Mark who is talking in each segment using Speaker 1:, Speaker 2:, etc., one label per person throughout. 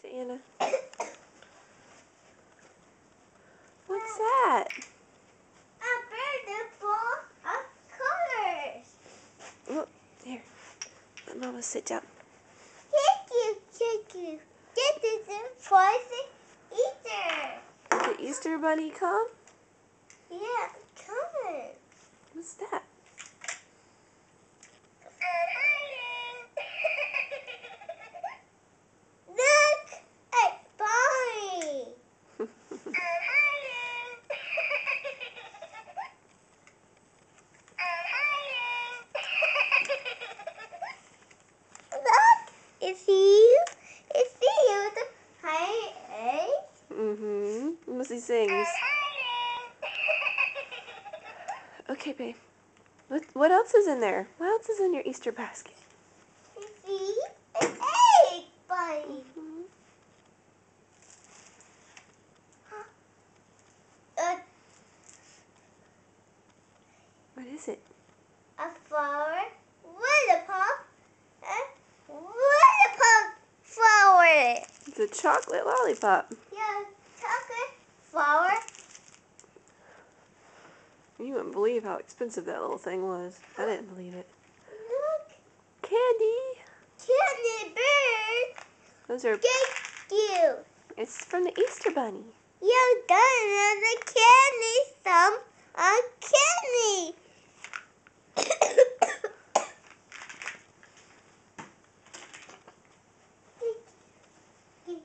Speaker 1: it to Anna. What's that?
Speaker 2: A bird full of colors.
Speaker 1: Oh, here. Let Mama sit down.
Speaker 2: Thank you. This is for the Easter.
Speaker 1: Did the Easter Bunny come?
Speaker 2: Yeah, come.
Speaker 1: What's that?
Speaker 2: Look, a bunny. Look, it's you. It's you, the pirate.
Speaker 1: Missy sings. Okay, babe. What else is in there? What else is in your Easter basket?
Speaker 2: See, an egg bunny.
Speaker 1: What is it?
Speaker 2: A flower, lollipop, and lollipop flower.
Speaker 1: It's a chocolate lollipop.
Speaker 2: Yeah, chocolate flower.
Speaker 1: You wouldn't believe how expensive that little thing was. I didn't believe it.
Speaker 2: Look,
Speaker 1: Candy.
Speaker 2: candy bird.
Speaker 1: Those are.
Speaker 2: Thank you.
Speaker 1: It's from the Easter Bunny.
Speaker 2: You done the candy, some candy.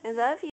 Speaker 1: I love you.